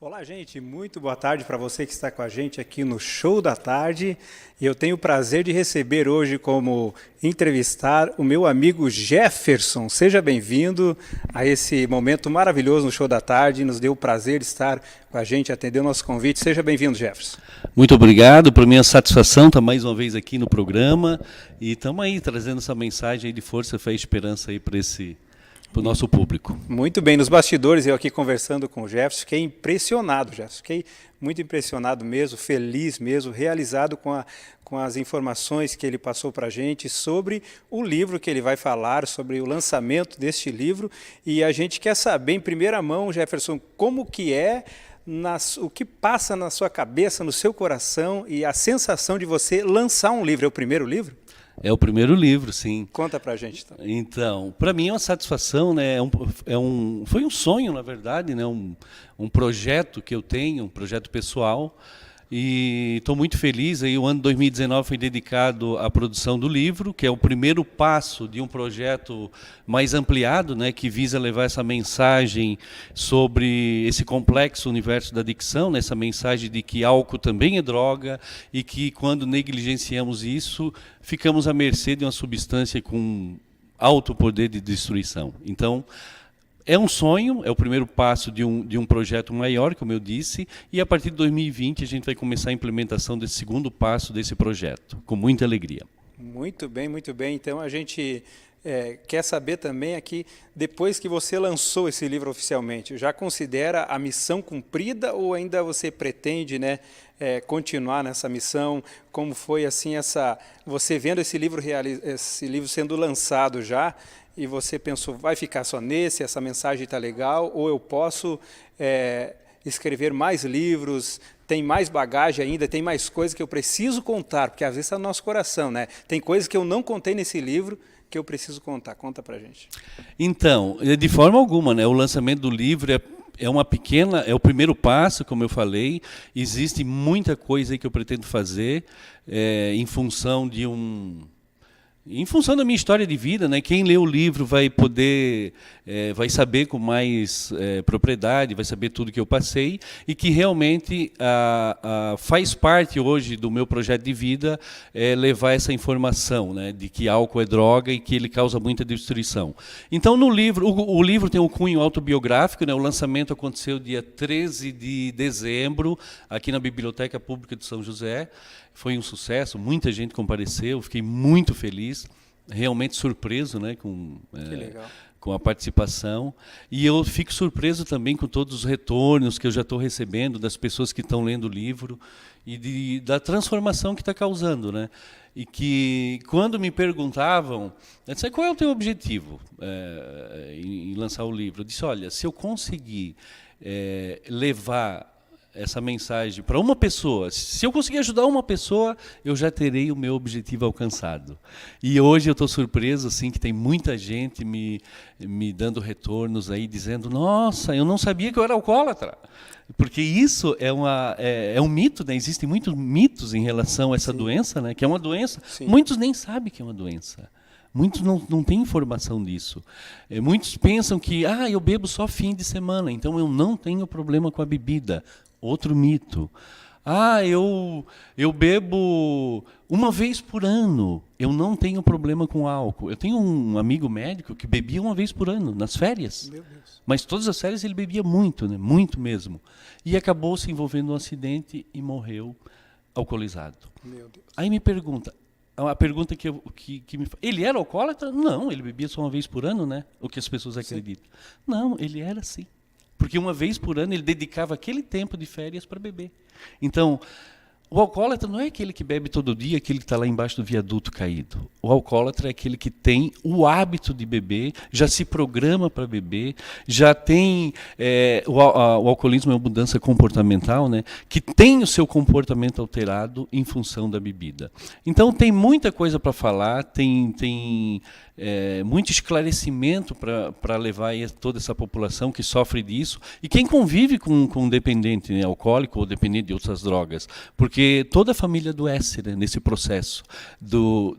Olá, gente, muito boa tarde para você que está com a gente aqui no Show da Tarde. E eu tenho o prazer de receber hoje como entrevistar o meu amigo Jefferson. Seja bem-vindo a esse momento maravilhoso no Show da Tarde. Nos deu o prazer de estar com a gente, atender o nosso convite. Seja bem-vindo, Jefferson. Muito obrigado, para mim é uma satisfação estar mais uma vez aqui no programa. E estamos aí trazendo essa mensagem aí de força, fé e esperança aí para o nosso público. Muito bem, nos bastidores, eu aqui conversando com o Jefferson, fiquei impressionado, Jefferson, fiquei muito impressionado mesmo, feliz mesmo, realizado com as informações que ele passou para a gente sobre o livro que ele vai falar, sobre o lançamento deste livro, e a gente quer saber em primeira mão, Jefferson, como que é, o que passa na sua cabeça, no seu coração, e a sensação de você lançar um livro. É o primeiro livro? É o primeiro livro, sim. Conta pra gente, então. Então, para mim é uma satisfação, né? Foi um sonho, na verdade, né? Um projeto que eu tenho, um projeto pessoal. E estou muito feliz. Aí, o ano de 2019 foi dedicado à produção do livro, que é o primeiro passo de um projeto mais ampliado, né, que visa levar essa mensagem sobre esse complexo universo da adicção, né, essa mensagem de que álcool também é droga e que, quando negligenciamos isso, ficamos à mercê de uma substância com alto poder de destruição. Então, é um sonho, é o primeiro passo de um projeto maior, como eu disse, e a partir de 2020 a gente vai começar a implementação desse segundo passo desse projeto, com muita alegria. Muito bem, muito bem. Então a gente quer saber também aqui, depois que você lançou esse livro oficialmente, já considera a missão cumprida ou ainda você pretende, né, continuar nessa missão? Como foi assim você vendo esse livro sendo lançado já? E você pensou, vai ficar só nesse, essa mensagem está legal, ou eu posso escrever mais livros, tem mais bagagem ainda, tem mais coisas que eu preciso contar, porque às vezes está no nosso coração, né? Tem coisas que eu não contei nesse livro que eu preciso contar. Conta pra gente. Então, de forma alguma, né? O lançamento do livro é o primeiro passo, como eu falei. Existe muita coisa aí que eu pretendo fazer em função da minha história de vida, né? Quem lê o livro vai poder, vai saber com mais propriedade, vai saber tudo que eu passei e que realmente faz parte hoje do meu projeto de vida levar essa informação, né? De que álcool é droga e que ele causa muita destruição. Então, no livro, o livro tem um cunho autobiográfico, né? O lançamento aconteceu dia 13 de dezembro, aqui na Biblioteca Pública de São José. Foi um sucesso, muita gente compareceu, fiquei muito feliz, realmente surpreso, né, com a participação. E eu fico surpreso também com todos os retornos que eu já estou recebendo das pessoas que estão lendo o livro e da transformação que está causando, né? E que, quando me perguntavam, eu disse, qual é o teu objetivo em lançar o livro? Eu disse, olha, se eu conseguir levar essa mensagem para uma pessoa, se eu conseguir ajudar uma pessoa, eu já terei o meu objetivo alcançado. E hoje eu estou surpreso assim, que tem muita gente me dando retornos aí, dizendo, nossa, eu não sabia que eu era alcoólatra. Porque isso é um mito, né? Existem muitos mitos em relação a essa doença, né? Que é uma doença. Sim. Muitos nem sabem que é uma doença. Muitos não têm informação disso. Muitos pensam que eu bebo só fim de semana, então eu não tenho problema com a bebida. Outro mito. Eu bebo uma vez por ano, eu não tenho problema com álcool. Eu tenho um amigo médico que bebia uma vez por ano, nas férias. Meu Deus. Mas todas as férias ele bebia muito, né? Muito mesmo. E acabou se envolvendo num acidente e morreu alcoolizado. Meu Deus. Aí me pergunta, a pergunta que me faz, ele era alcoólatra? Não, ele bebia só uma vez por ano, né? O que as pessoas acreditam. Sim. Não, ele era assim. Porque uma vez por ano ele dedicava aquele tempo de férias para beber. Então, o alcoólatra não é aquele que bebe todo dia, aquele que está lá embaixo do viaduto caído. O alcoólatra é aquele que tem o hábito de beber, já se programa para beber, já tem... o alcoolismo é uma mudança comportamental, né? Que tem o seu comportamento alterado em função da bebida. Então, tem muita coisa para falar, tem muito esclarecimento para levar toda essa população que sofre disso e quem convive com um dependente, né, alcoólico ou dependente de outras drogas, porque toda a família adoece, né, nesse processo do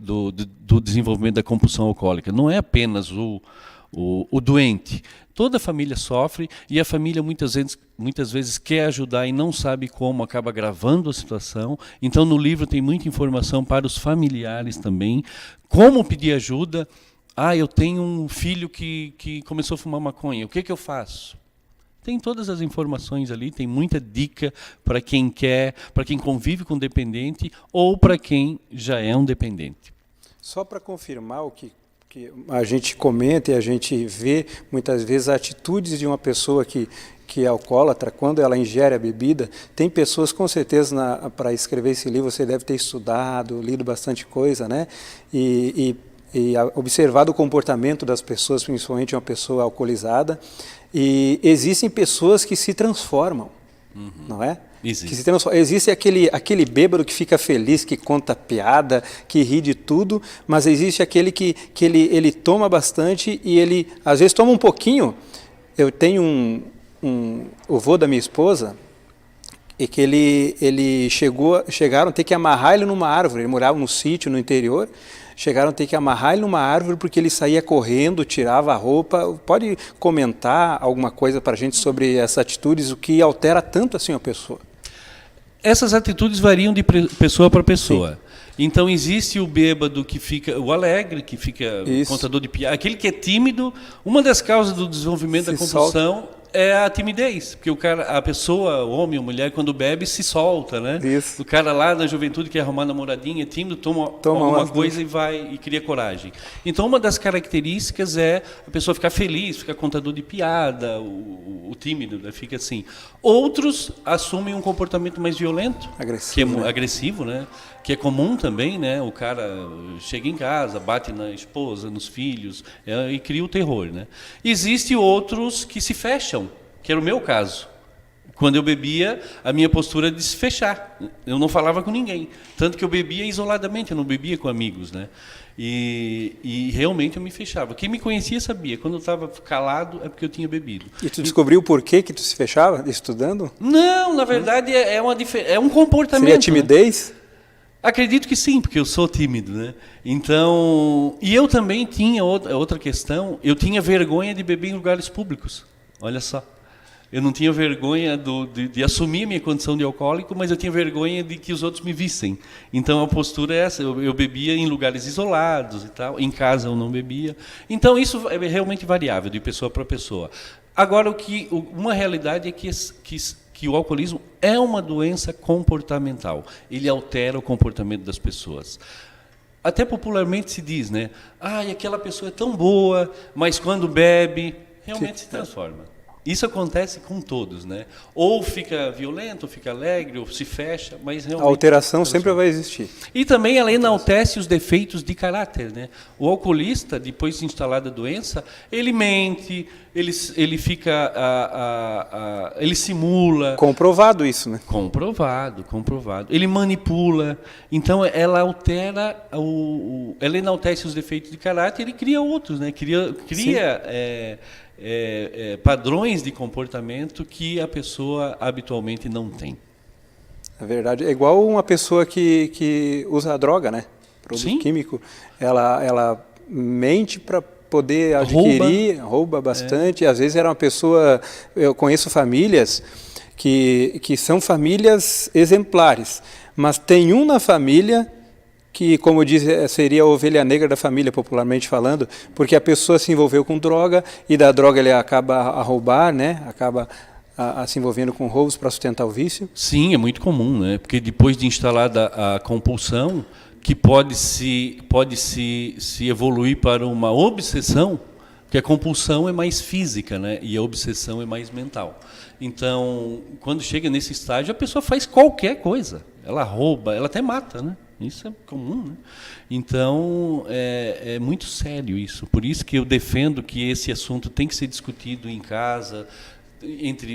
desenvolvimento da compulsão alcoólica. Não é apenas o doente. Toda a família sofre e a família muitas vezes quer ajudar e não sabe como, acaba agravando a situação. Então, no livro tem muita informação para os familiares também, como pedir ajuda. Eu tenho um filho que começou a fumar maconha, o que eu faço? Tem todas as informações ali, tem muita dica para quem quer, para quem convive com dependente ou para quem já é um dependente. Só para confirmar o que a gente comenta e a gente vê muitas vezes atitudes de uma pessoa que é alcoólatra, quando ela ingere a bebida. Tem pessoas, com certeza, para escrever esse livro, você deve ter estudado, lido bastante coisa, né? E observado o comportamento das pessoas, principalmente uma pessoa alcoolizada. E existem pessoas que se transformam, não é? Existe aquele bêbado que fica feliz, que conta piada, que ri de tudo, mas existe aquele que ele toma bastante e ele, às vezes, toma um pouquinho. Eu tenho o vô da minha esposa, e que chegaram a ter que amarrar ele numa árvore. Ele morava num sítio no interior. Chegaram a ter que amarrar ele numa árvore porque ele saía correndo, tirava a roupa. Pode comentar alguma coisa para a gente sobre essas atitudes, o que altera tanto assim a pessoa? Essas atitudes variam de pessoa para pessoa. Sim. Então existe o bêbado que fica, o alegre, que fica contador de piada, aquele que é tímido. Uma das causas do desenvolvimento da compulsão é a timidez, porque a pessoa, o homem ou mulher, quando bebe, se solta, né? Isso. O cara lá na juventude quer arrumar namoradinha, é tímido, toma alguma coisa e vai e cria coragem. Então, uma das características é a pessoa ficar feliz, ficar contador de piada, o tímido, né? Fica assim. Outros assumem um comportamento mais violento, agressivo, né? Que é comum também, né? O cara chega em casa, bate na esposa, nos filhos, e cria o terror, né? Existem outros que se fecham, que era o meu caso. Quando eu bebia, a minha postura era de se fechar. Eu não falava com ninguém. Tanto que eu bebia isoladamente, eu não bebia com amigos, né? E realmente eu me fechava. Quem me conhecia sabia. Quando eu estava calado, é porque eu tinha bebido. E tu descobriu por que tu se fechava, estudando? Não, na verdade é um comportamento. Seria timidez? Né? Acredito que sim, porque eu sou tímido, né? Então, e eu também tinha outra questão, eu tinha vergonha de beber em lugares públicos. Olha só. Eu não tinha vergonha de assumir a minha condição de alcoólico, mas eu tinha vergonha de que os outros me vissem. Então a postura é essa, eu bebia em lugares isolados e tal, em casa eu não bebia. Então isso é realmente variável de pessoa para pessoa. Agora uma realidade é que o alcoolismo é uma doença comportamental. Ele altera o comportamento das pessoas. Até popularmente se diz, né? Aquela pessoa é tão boa, mas quando bebe, realmente se transforma. Isso acontece com todos, né? Ou fica violento, ou fica alegre, ou se fecha, mas realmente... A alteração sempre vai existir. E também ela enaltece os defeitos de caráter, né? O alcoolista, depois de instalada a doença, ele mente, ele fica... ele simula... Comprovado isso, né? Comprovado. Ele manipula. Então, ela altera... ela enaltece os defeitos de caráter e cria outros, né? Cria padrões de comportamento que a pessoa habitualmente não tem. É verdade. É igual uma pessoa que usa a droga, né? Produto químico. Ela mente para poder adquirir, rouba bastante. Às vezes era uma pessoa... Eu conheço famílias que são famílias exemplares, mas tem um na família que, como diz, seria a ovelha negra da família, popularmente falando, porque a pessoa se envolveu com droga e da droga ele acaba a roubar, né? Acaba se envolvendo com roubos para sustentar o vício. Sim, é muito comum, né? Porque depois de instalada a compulsão, que pode se evoluir para uma obsessão, porque a compulsão é mais física, né? E a obsessão é mais mental. Então, quando chega nesse estágio, a pessoa faz qualquer coisa. Ela rouba, ela até mata, né? Isso é comum, né? Então, é muito sério isso. Por isso que eu defendo que esse assunto tem que ser discutido em casa,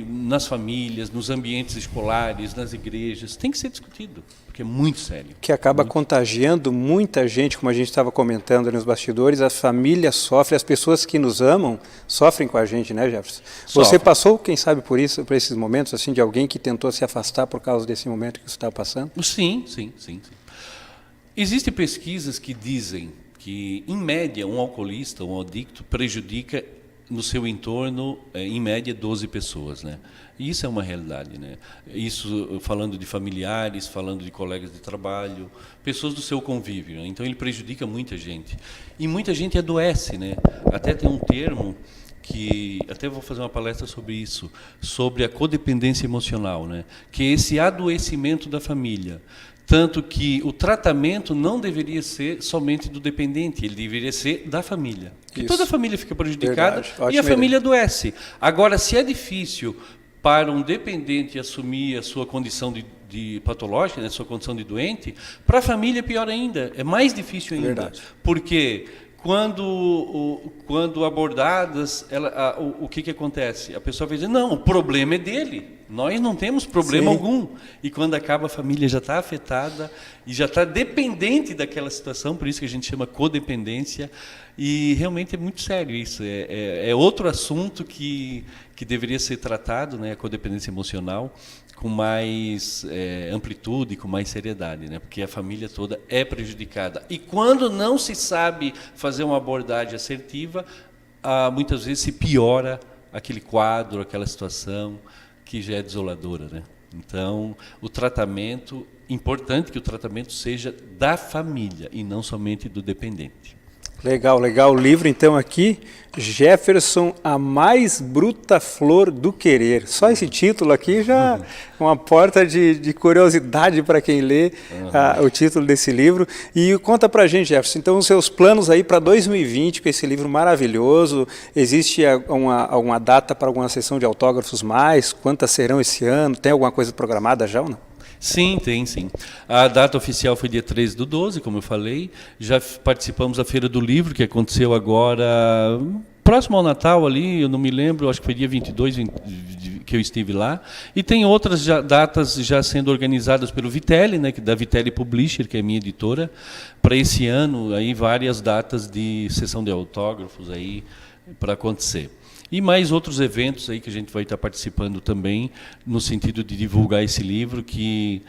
nas famílias, nos ambientes escolares, nas igrejas, tem que ser discutido, porque é muito sério. Que acaba contagiando muita gente, como a gente estava comentando nos bastidores, a família sofre, as pessoas que nos amam sofrem com a gente, né, Jefferson? Você passou, quem sabe, por esses momentos, assim, de alguém que tentou se afastar por causa desse momento que você estava passando? Sim. Existem pesquisas que dizem que, em média, um alcoolista, um adicto, prejudica no seu entorno, em média, 12 pessoas, né? E isso é uma realidade, né? Isso falando de familiares, falando de colegas de trabalho, pessoas do seu convívio, né? Então ele prejudica muita gente. E muita gente adoece, né? Até tem um termo que até vou fazer uma palestra sobre isso, sobre a codependência emocional, né? Que é esse adoecimento da família. Tanto que o tratamento não deveria ser somente do dependente, ele deveria ser da família. Porque toda a família fica prejudicada e a família adoece. Agora, se é difícil para um dependente assumir a sua condição de patológica, né, sua condição de doente, para a família é pior ainda, é mais difícil ainda. Verdade. Porque quando abordadas, o que acontece? A pessoa vai dizer, não, o problema é dele, nós não temos problema algum. E quando acaba, a família já está afetada e já está dependente daquela situação, por isso que a gente chama codependência, e realmente é muito sério isso. É outro assunto que deveria ser tratado, né, a codependência emocional, com mais amplitude, com mais seriedade, né? Porque a família toda é prejudicada. E quando não se sabe fazer uma abordagem assertiva, muitas vezes se piora aquele quadro, aquela situação que já é desoladora, né? Então, o tratamento, importante que o tratamento seja da família e não somente do dependente. Legal. O livro, então, aqui, Jefferson, a mais bruta flor do querer. Só esse título aqui já é uma porta de curiosidade para quem lê o título desse livro. E conta para a gente, Jefferson, então, os seus planos aí para 2020, com esse livro maravilhoso. Existe alguma data para alguma sessão de autógrafos mais? Quantas serão esse ano? Tem alguma coisa programada já ou não? Sim, tem sim. A data oficial foi dia 13/12, como eu falei. Já participamos da Feira do Livro, que aconteceu agora, próximo ao Natal ali, eu não me lembro, acho que foi dia 22 que eu estive lá. E tem outras datas já sendo organizadas pelo Vitelli, né, da Vitelli Publisher, que é a minha editora, para esse ano, aí várias datas de sessão de autógrafos aí para acontecer. E mais outros eventos aí que a gente vai estar participando também, no sentido de divulgar esse livro, que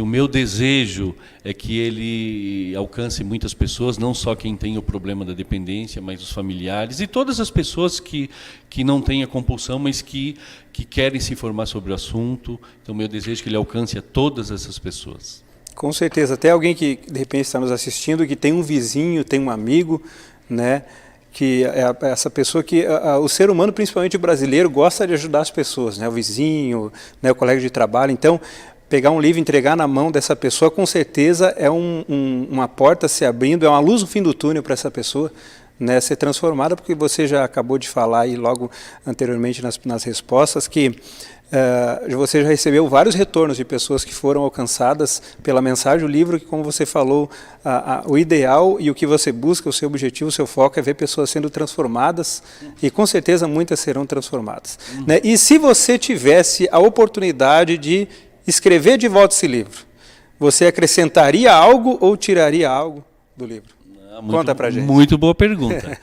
o meu desejo é que ele alcance muitas pessoas, não só quem tem o problema da dependência, mas os familiares e todas as pessoas que não têm a compulsão, mas que querem se informar sobre o assunto. Então, meu desejo é que ele alcance a todas essas pessoas. Com certeza. Até alguém que, de repente, está nos assistindo, que tem um vizinho, tem um amigo, né? Que é essa pessoa que o ser humano, principalmente o brasileiro, gosta de ajudar as pessoas, né? O vizinho, né? O colega de trabalho. Então, pegar um livro e entregar na mão dessa pessoa, com certeza é uma porta se abrindo, é uma luz no fim do túnel para essa pessoa, né, ser transformada, porque você já acabou de falar aí logo anteriormente nas respostas que você já recebeu vários retornos de pessoas que foram alcançadas pela mensagem do livro, que, como você falou, o ideal e o que você busca, o seu objetivo, o seu foco é ver pessoas sendo transformadas, e com certeza muitas serão transformadas. Né? E se você tivesse a oportunidade de escrever de volta esse livro, você acrescentaria algo ou tiraria algo do livro? Conta pra gente. Muito boa pergunta.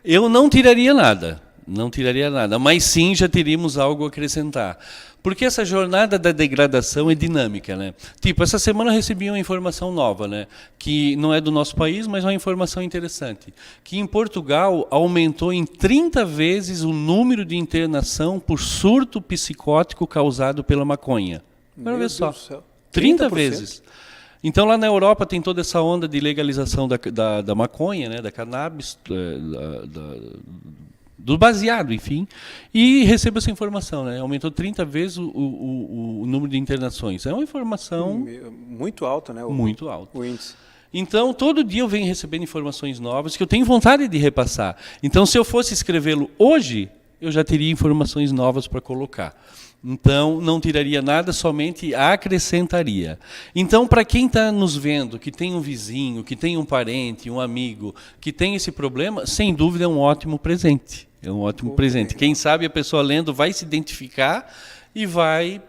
Eu não tiraria nada. Não tiraria nada, mas sim já teríamos algo a acrescentar. Porque essa jornada da degradação é dinâmica, né? Tipo, essa semana eu recebi uma informação nova, né? Que não é do nosso país, mas é uma informação interessante. Que em Portugal aumentou em 30 vezes o número de internação por surto psicótico causado pela maconha. Para ver só. 30 vezes. Então, lá na Europa tem toda essa onda de legalização da maconha, né? Da cannabis, do baseado, enfim, e recebo essa informação, né? Aumentou 30 vezes o número de internações. É uma informação muito alta, né? Muito alta. O índice. Então, todo dia eu venho recebendo informações novas que eu tenho vontade de repassar. Então, se eu fosse escrevê-lo hoje, eu já teria informações novas para colocar. Então, não tiraria nada, somente acrescentaria. Então, para quem está nos vendo, que tem um vizinho, que tem um parente, um amigo, que tem esse problema, sem dúvida é um ótimo presente. É um ótimo presente. Legal. Quem sabe a pessoa lendo vai se identificar e vai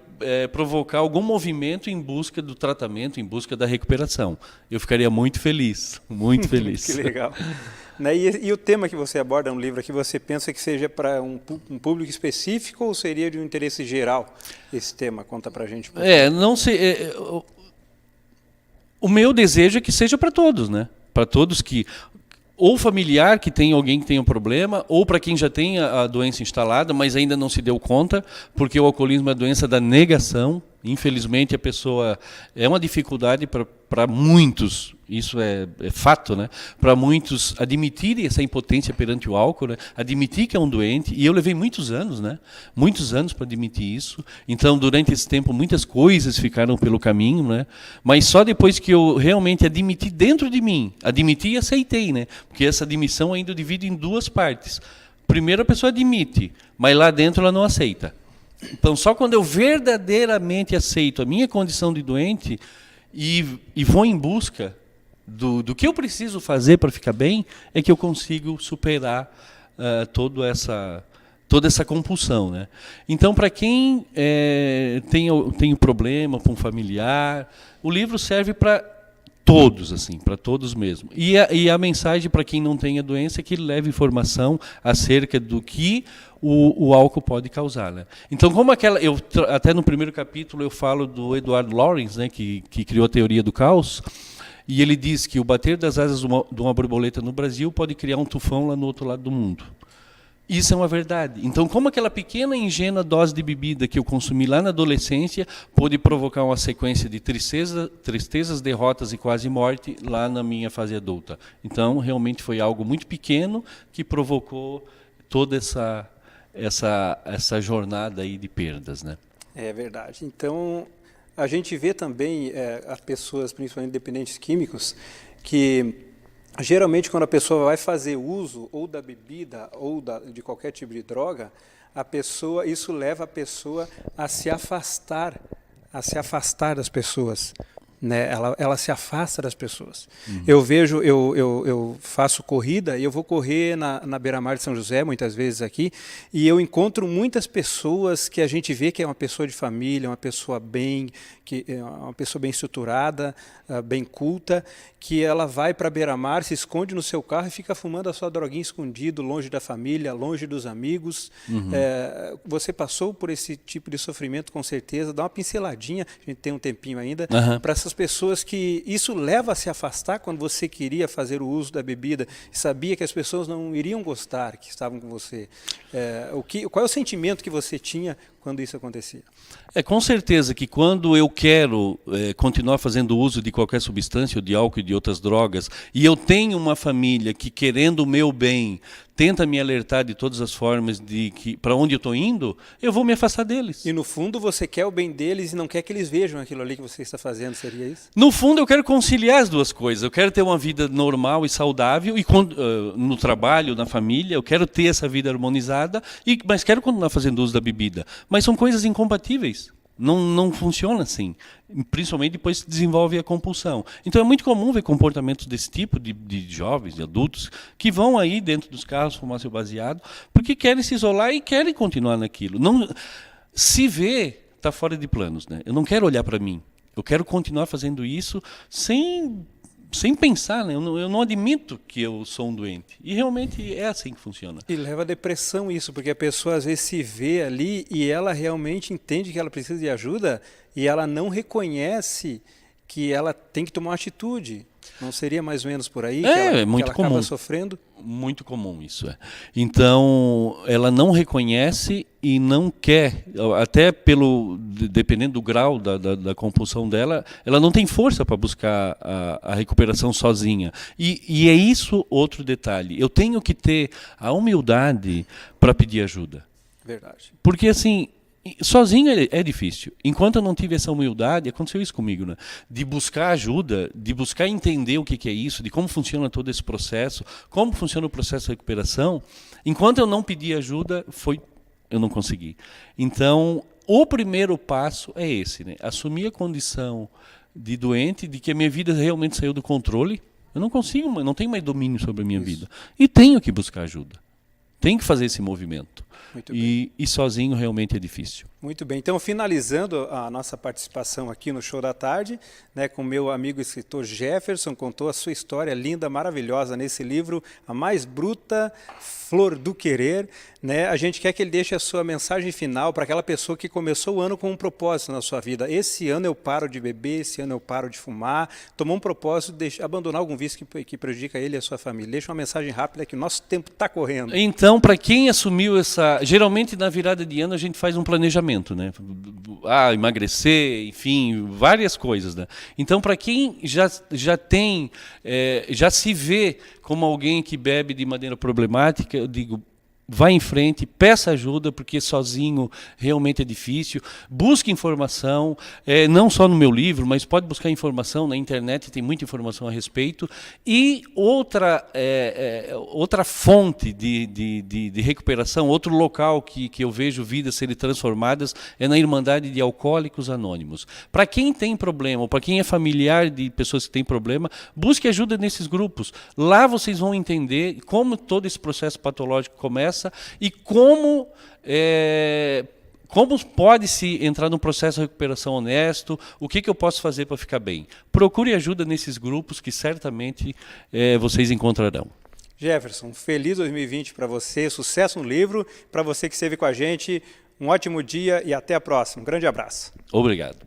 provocar algum movimento em busca do tratamento, em busca da recuperação. Eu ficaria muito feliz, muito feliz. Que legal. Né, e o tema que você aborda no livro aqui, você pensa que seja para um público específico ou seria de um interesse geral esse tema? Conta para a gente. Não sei. O meu desejo é que seja para todos, né? Para todos que ou familiar que tem alguém que tem um problema, ou para quem já tem a doença instalada, mas ainda não se deu conta, porque o alcoolismo é a doença da negação. Infelizmente, a pessoa é uma dificuldade para muitos, isso é fato, né? Para muitos admitirem essa impotência perante o álcool, né? Admitir que é um doente, e eu levei muitos anos, né? Muitos anos para admitir isso. Então, durante esse tempo, muitas coisas ficaram pelo caminho, né? Mas só depois que eu realmente admiti dentro de mim, admiti e aceitei, né? Porque essa admissão ainda eu divido em duas partes. Primeiro, a pessoa admite, mas lá dentro ela não aceita. Então, só quando eu verdadeiramente aceito a minha condição de doente e vou em busca do que eu preciso fazer para ficar bem, é que eu consigo superar toda essa compulsão, né? Então, para quem tem problema com um familiar, o livro serve para todos, assim, para todos mesmo. E a mensagem para quem não tem a doença é que ele leve informação acerca do que o álcool pode causar, né? Então, como até no primeiro capítulo eu falo do Edward Lorenz, né, que criou a teoria do caos, e ele diz que o bater das asas de uma borboleta no Brasil pode criar um tufão lá no outro lado do mundo. Isso é uma verdade. Então, como aquela pequena e ingênua dose de bebida que eu consumi lá na adolescência pôde provocar uma sequência de tristezas, derrotas e quase morte lá na minha fase adulta. Então, realmente foi algo muito pequeno que provocou toda essa jornada aí de perdas, né? É verdade. Então, a gente vê também as pessoas, principalmente dependentes químicos, que geralmente quando a pessoa vai fazer uso ou da bebida ou de qualquer tipo de droga, isso leva a pessoa a se afastar das pessoas. Né? Ela se afasta das pessoas. Uhum. Eu faço corrida e eu vou correr na beira-mar de São José, muitas vezes aqui, e eu encontro muitas pessoas que a gente vê que é uma pessoa de família, uma pessoa bem estruturada, bem culta, que ela vai para a beira-mar, se esconde no seu carro e fica fumando a sua droguinha escondido, longe da família, longe dos amigos. Uhum. Você passou por esse tipo de sofrimento, com certeza. Dá uma pinceladinha, a gente tem um tempinho ainda, para essas pessoas que isso leva a se afastar quando você queria fazer o uso da bebida e sabia que as pessoas não iriam gostar que estavam com você. Qual é o sentimento que você tinha quando isso acontecia? Com certeza que quando eu quero continuar fazendo uso de qualquer substância, de álcool e de outras drogas, e eu tenho uma família que, querendo o meu bem, tenta me alertar de todas as formas de que para onde eu estou indo, eu vou me afastar deles. E no fundo você quer o bem deles e não quer que eles vejam aquilo ali que você está fazendo, seria isso? No fundo eu quero conciliar as duas coisas. Eu quero ter uma vida normal e saudável, e no trabalho, na família, eu quero ter essa vida harmonizada, mas quero continuar fazendo uso da bebida. Mas são coisas incompatíveis. Não funciona assim, principalmente depois que desenvolve a compulsão. Então é muito comum ver comportamentos desse tipo, de jovens, de adultos, que vão aí dentro dos carros fumar seu baseado, porque querem se isolar e querem continuar naquilo. Se vê, está fora de planos, né? Eu não quero olhar para mim, eu quero continuar fazendo isso sem pensar, né? Eu não admito que eu sou um doente. E realmente é assim que funciona. E leva a depressão isso, porque a pessoa às vezes se vê ali e ela realmente entende que ela precisa de ajuda e ela não reconhece que ela tem que tomar uma atitude. Não seria mais ou menos por aí que ela acaba sofrendo? Muito comum isso. Então, ela não reconhece e não quer, até dependendo do grau da compulsão dela, ela não tem força para buscar a recuperação sozinha. E é isso outro detalhe. Eu tenho que ter a humildade para pedir ajuda. Verdade. Porque assim, sozinho é difícil. Enquanto eu não tive essa humildade, aconteceu isso comigo, né? De buscar ajuda, de buscar entender o que é isso, de como funciona todo esse processo, como funciona o processo de recuperação. Enquanto eu não pedi ajuda, eu não consegui. Então, o primeiro passo é esse, né? Assumir a condição de doente, de que a minha vida realmente saiu do controle. Eu não consigo, não tenho mais domínio sobre a minha vida. E tenho que buscar ajuda. Tem que fazer esse movimento. Muito bem. E sozinho realmente é difícil. Muito bem. Então, finalizando a nossa participação aqui no Show da Tarde, né, com o meu amigo escritor Jefferson, contou a sua história linda, maravilhosa nesse livro, A Mais Bruta Flor do Querer. Né? A gente quer que ele deixe a sua mensagem final para aquela pessoa que começou o ano com um propósito na sua vida. Esse ano eu paro de beber, esse ano eu paro de fumar. Tomou um propósito de abandonar algum vício que prejudica ele e a sua família. Deixa uma mensagem rápida que o nosso tempo está correndo. Então, para quem assumiu essa... Geralmente, na virada de ano, a gente faz um planejamento, né? Emagrecer, enfim, várias coisas, né? Então, para quem já tem, já se vê como alguém que bebe de maneira problemática, eu digo, vá em frente, peça ajuda, porque sozinho realmente é difícil. Busque informação, não só no meu livro, mas pode buscar informação na internet, tem muita informação a respeito. E outra fonte de recuperação, outro local que eu vejo vidas serem transformadas é na Irmandade de Alcoólicos Anônimos. Para quem tem problema, ou para quem é familiar de pessoas que têm problema, busque ajuda nesses grupos. Lá vocês vão entender como todo esse processo patológico começa, e como pode-se entrar num processo de recuperação honesto, o que eu posso fazer para ficar bem. Procure ajuda nesses grupos que certamente vocês encontrarão. Jefferson, feliz 2020 para você, sucesso no livro, para você que esteve com a gente, um ótimo dia e até a próxima. Um grande abraço. Obrigado.